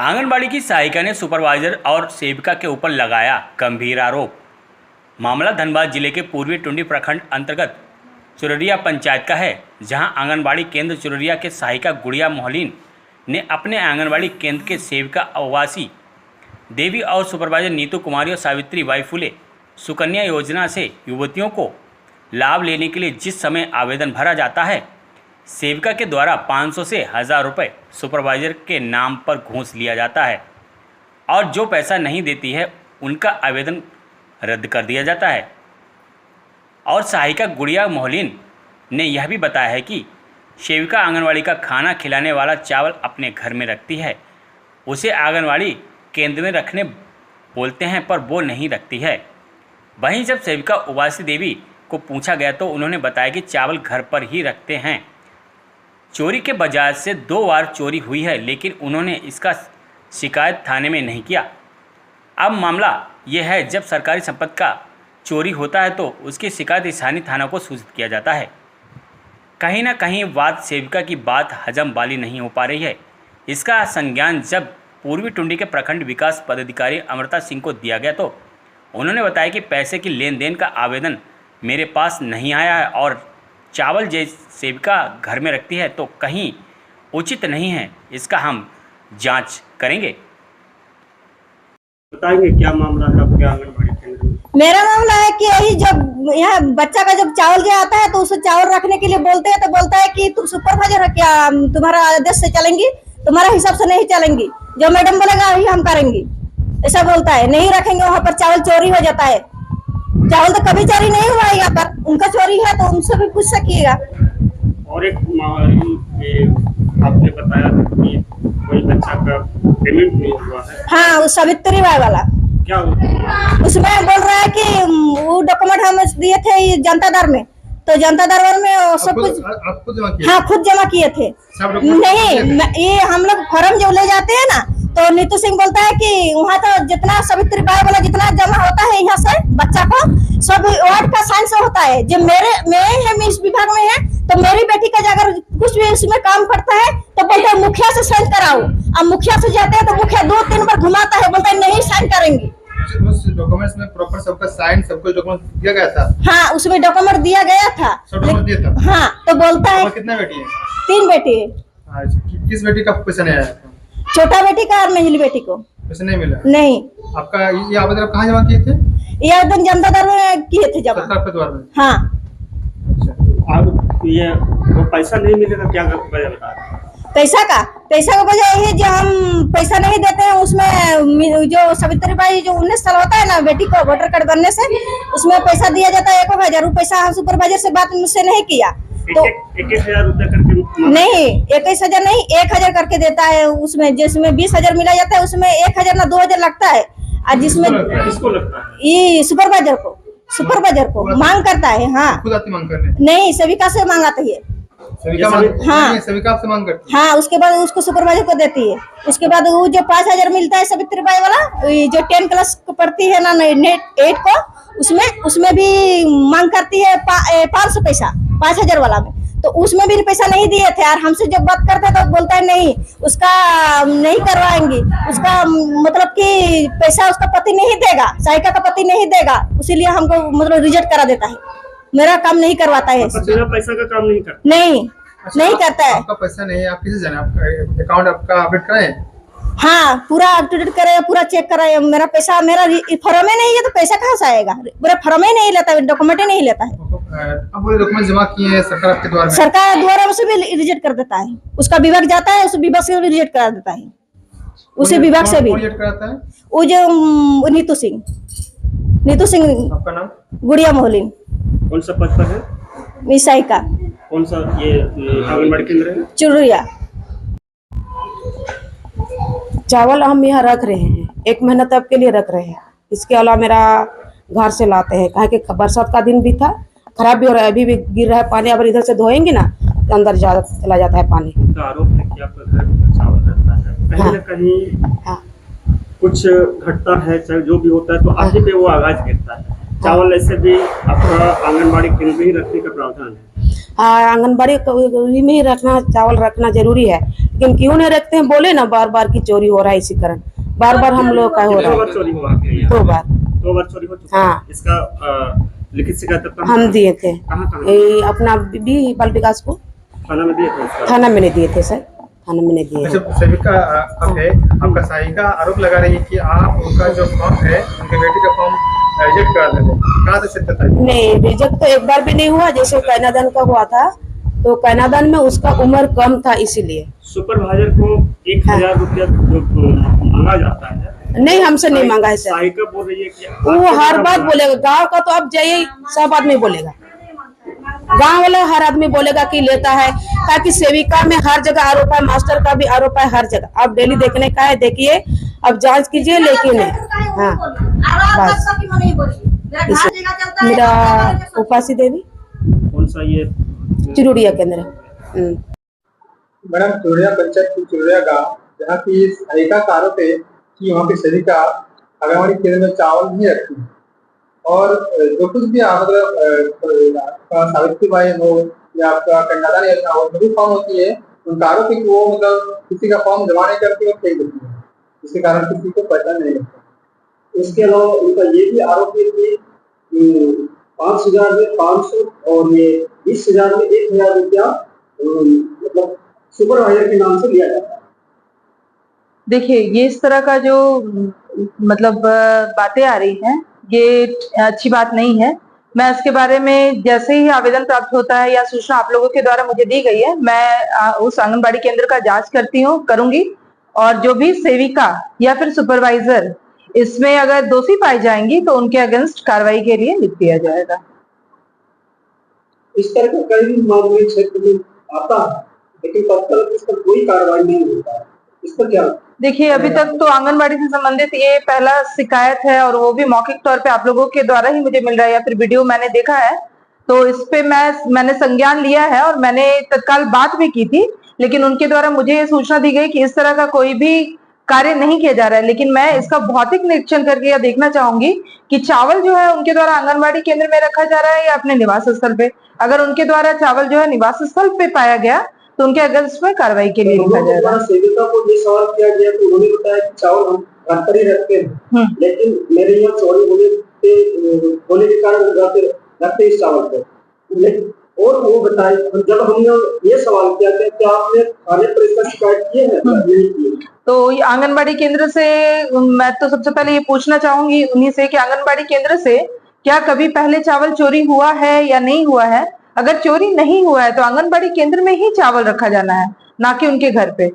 आंगनबाड़ी की सहायिका ने सुपरवाइजर और सेविका के ऊपर लगाया गंभीर आरोप। मामला धनबाद जिले के पूर्वी टुंडी प्रखंड अंतर्गत चुररिया पंचायत का है, जहां आंगनबाड़ी केंद्र चुररिया के सहायिका गुड़िया मोहलिन ने अपने आंगनबाड़ी केंद्र के सेविका अवासी देवी और सुपरवाइजर नीतू कुमारी और सावित्री बाई फुले सुकन्या योजना से युवतियों को लाभ लेने के लिए जिस समय आवेदन भरा जाता है, सेविका के द्वारा 500 से 1000 रुपये सुपरवाइजर के नाम पर घूस लिया जाता है और जो पैसा नहीं देती है उनका आवेदन रद्द कर दिया जाता है। और सहायिका गुड़िया मोहलिन ने यह भी बताया है कि सेविका आंगनवाड़ी का खाना खिलाने वाला चावल अपने घर में रखती है, उसे आंगनवाड़ी केंद्र में रखने बोलते हैं पर वो नहीं रखती है। वहीं जब सेविका उवासी देवी को पूछा गया तो उन्होंने बताया कि चावल घर पर ही रखते हैं। चोरी के बजाय से 2 बार चोरी हुई है, लेकिन उन्होंने इसका शिकायत थाने में नहीं किया। अब मामला यह है, जब सरकारी संपत्ति का चोरी होता है तो उसकी शिकायत स्थानीय थाना को सूचित किया जाता है। कहीं ना कहीं वाद सेविका की बात हजम वाली नहीं हो पा रही है। इसका संज्ञान जब पूर्वी टुंडी के प्रखंड विकास पदाधिकारी अमृता सिंह को दिया गया तो उन्होंने बताया कि पैसे की लेन देन का आवेदन मेरे पास नहीं आया है और चावल जैसे सेविका घर में रखती है तो कहीं उचित नहीं है, इसका हम जांच करेंगे। बताएंगे क्या मामला है आपके आंगनबाड़ी केंद्र में? मेरा मामला है कि यही जब यहाँ बच्चा का जब चावल जो आता है तो उसे चावल रखने के लिए बोलते हैं तो बोलता है कि तुम सुपरवाइजर हो क्या, तुम्हारा आदेश से चलेंगी, तुम्हारा हिसाब से नहीं चलेंगी, जो मैडम बोलेगा वही हम करेंगे, ऐसा बोलता है। नहीं रखेंगे, वहाँ पर चावल चोरी हो जाता है। चावल तो कभी चोरी नहीं हुआ है यहाँ पर, उनका चोरी है तो उनसे भी पूछ सकिएगा। और एक आपने बताया कि कोई बच्चा का पेमेंट नहीं हुआ है। हाँ, उस सावित्री बाई वाला क्या हुआ? उसमें बोल रहा है कि वो डॉक्यूमेंट हम दिए थे जनता दर में, तो जनता दर में सब कुछ आप खुद जमा किए? हाँ, खुद जमा किए थे। नहीं, ये हम लोग फॉर्म जो ले जाते हैं ना तो नीतू सिंह बोलता है कि वहाँ तो जितना सावित्री बाई वाला जितना जमा होता है यहाँ से बच्चा को सब वार्ड का साइन से होता है। जब मैं इस विभाग में है तो मेरी बेटी का अगर कुछ भी इसमें काम पड़ता है तो बोलते हैं मुखिया से साइन कराओ। अब मुखिया से जाते हैं तो मुखिया 2-3 बार घुमाता है, बोलता है नहीं साइन करेंगे। उस डॉक्यूमेंट्स में प्रॉपर सबका साइन सब कुछ डॉक्यूमेंट दिया गया था? हाँ, उसमें डॉक्यूमेंट दिया गया था। सब डॉक्यूमेंट दिया था? हाँ, तो बोलता है कितना बेटी है? 3 बेटी है। किस बेटी का पैसा नहीं आया? छोटा बेटी का और मेजली बेटी को पैसा नहीं मिला? नहीं। आपका ये आवेदन आप कहाँ जमा किए थे? ये आवेदन जनता दर में किए थे जमा। सरकार के द्वारा में? हाँ। आप ये वो पैसा नहीं मिलेगा क्या वजह बता रहे हैं? पैसा का वजह यही जो हम पैसा नहीं देते हैं, उसमें जो सावित्री बाई जो 19 साल होता है ना बेटी को वोटर कार्ड बनने से, उसमें पैसा दिया जाता है 1000 पैसा। हम सुपरवाइजर से बात मुझसे नहीं किया तो 1000 रुपया करके नहीं, 21,000 नहीं 1000 करके देता है। उसमें जिसमें 20,000 मिला जाता है उसमें 1000 ना 2000 लगता है। और जिसमें किसको लगता है? ये सुपरवाइजर को मांग करता है। हाँ, खुद आती मांग करने? नहीं, सेविका से मांगाती है। हाँ, सेविका आपसे मांग करती है। हाँ, उसके बाद उसको सुपरवाइजर को देती है। उसके बाद वो जो 5000 मिलता है सावित्री बाई वाला, जो 10 क्लास को पढ़ती है ना नेट 8 को, उसमें भी मांग करती है 500 पैसा 5000 वाला में। तो उसमें भी पैसा नहीं दिए थे और हमसे जब बात करते तो बोलता है नहीं, उसका नहीं करवाएंगे, उसका मतलब कि पैसा उसका पति नहीं देगा, सहायिका का पति नहीं देगा, इसीलिए हमको मतलब रिजेक्ट करा देता है। मेरा काम नहीं करवाता है। पैसा का काम नहीं करता? नहीं करता है। आपका पैसा नहीं है, आप किसे जाने? आपका अकाउंट आपका अपडेट कराएं? हाँ, पूरा अप टू डेट करे, पूरा चेक कराए। मेरा पैसा मेरा फॉर्म नहीं है तो पैसा कहाँ से आएगा? पूरा फॉर्म ही नहीं लेता है, डॉक्यूमेंट ही नहीं लेता है। अब वो डॉक्यूमेंट जमा किए हैं सरकार के द्वारा में? सरकार द्वारा उसे भी रिजेक्ट कर देता है। उसका विभाग जाता है, उस विभाग से भी रिजेक्ट करा देता है। उसे विभाग से भी रिजेक्ट कराता है? वो जो नीतू सिंह। आपका नाम? गुड़िया मोहलिन। कौन सा पद पर है? मिसाई का। कौन सा ये आंगनबाड़ी केंद्र है? चुररिया। चावल हम यहाँ रख रहे हैं, 1 महीना तक के लिए रख रहे हैं। इसके अलावा मेरा घर से लाते हैं, कहा कि बरसात का दिन भी था, खराब भी हो रहा है, अभी भी गिर रहा है पानी। अब इधर से धोएंगे ना तो अंदर चला जाता है पानी। आरोप है कि आपका घर में चावल रहता है, कहीं न कहीं कुछ घटता है, चाहे जो भी होता है तो आप ही पे वो आगाज गिरता है। चावल ऐसे भी आपका आंगनबाड़ी केंद्र में ही रखने का प्रावधान है? आंगनबाड़ी में ही रखना, चावल रखना जरूरी है, लेकिन क्यों नहीं रखते हैं, बोले ना बार बार की चोरी हो रहा है, इसी कारण बार बार हम लोग का हो कितनी रहा बार चोरी हुआ आपके है। यहाँ? 2 बार 2 बार चोरी हो चुका हाँ। है। इसका लिखित शिकायत हम दिए थे, कहाँ ये अपना भी बाल विकास को थाना में दिए थे इसका? थाना में नहीं दिए थे सर, थाना में नहीं दिए हैं। जैसे सेविका अब है, आपका सहायिका आरोप लगा रही है कि आप उनका जो फॉर्म है, उनके बेटी का फॉर्म रिजेक्ट करा देते, कहाँ से सत्यता है? नहीं, रिजेक्ट तो एक बार भी नहीं हुआ। जैसे कन्यादान का हुआ था तो कन्यादान में उसका उम्र कम था, इसीलिए सुपरवाइजर को 1000 रुपया जो मांगा जाता है, नहीं, हमसे नहीं मांगा है सर। सहायिका बोल रही है कि वो हर बात बोलेगा, गांव का तो अब जाइए सब आदमी बोलेगा, गांव वाला हर आदमी बोलेगा कि लेता है, ताकि सेविका में हर जगह आरोप है, मास्टर का भी आरोप है, हर जगह। आप डेली देखने का है, देखिए, अब जांच कीजिए, लेकिन हाँ बस। मेरा उपासी देवी, कौन सा ये चिरुड़िया केंद्र। मैडम, चुरिया पंचायत की चुरिया गाँव, जहाँ की सहायिका का आरोप है कि वहाँ की सेविका आंगनबाड़ी केंद्र में चावल नहीं रखती और जो कुछ भी मतलब सावित्री बाई हो या आपका कन्यादान योजना हो, जो भी फॉर्म होती है, उनका आरोप है कि वो मतलब किसी का फॉर्म जमा नहीं करती और फेंक देती है, जिसके कारण किसी को पहचान नहीं लगता। इसके अलावा उनका ये भी आरोप है कि 5000 में 500 और ये 20000 में 1000 रुपया मतलब सुपरवाइजर के नाम से लिया जाता है। देखिए, ये इस तरह का जो मतलब बातें आ रही हैं, ये अच्छी बात नहीं है। मैं इसके बारे में जैसे ही आवेदन प्राप्त होता है या सूचना आप लोगों के द्वारा मुझे दी गई है, मैं उस आंगनबाड़ी केंद्र का जांच करूंगी और जो भी सेविका या फिर सुपरवाइजर इसमें अगर दोषी पाई जाएंगी तो उनके अगेंस्ट कार्रवाई के लिए लिख दिया जाएगा। इस तरह का कई मामले क्षेत्र में आता है, लेकिन तत्काल इस पर कोई कार्रवाई नहीं होता है। इस पर क्या? देखिए, अभी तक तो आंगनबाड़ी से संबंधित ये पहला शिकायत है और वो भी मौखिक तौर पे आप लोगों के द्वारा ही मुझे मिल रहा है या फिर वीडियो मैंने देखा है, तो इस पे मैंने संज्ञान लिया है और मैंने तत्काल बात भी की थी, लेकिन उनके द्वारा मुझे ये सूचना दी गई कि इस तरह का कोई भी कार्य नहीं किया जा रहा है। लेकिन मैं इसका भौतिक निरीक्षण करके यह देखना चाहूंगी कि चावल जो है उनके द्वारा आंगनबाड़ी केंद्र में रखा जा रहा है या अपने निवास स्थल पे। अगर उनके द्वारा चावल जो है निवास स्थल पे पाया गया तो उनके अगेंस्ट में कार्रवाई के लिए लिखा जाएगा। सेविका को ये सवाल किया गया तो उन्होंने बताया कि चावल हम घर पर ही रखते हैं, लेकिन मेरे यहाँ चोरी होने के कारण रखते इस चावल को। और वो बताए, जब हमने ये सवाल किया कि क्या आपने थाने पर इसका शिकायत की है? नहीं की। तो आंगनबाड़ी केंद्र से मैं तो सबसे पहले ये पूछना चाहूंगी उन्हीं से कि आंगनबाड़ी केंद्र से क्या कभी पहले चावल चोरी हुआ है या नहीं हुआ है। अगर चोरी नहीं हुआ है तो आंगनबाड़ी केंद्र में ही चावल रखा जाना है, ना कि उनके घर पे।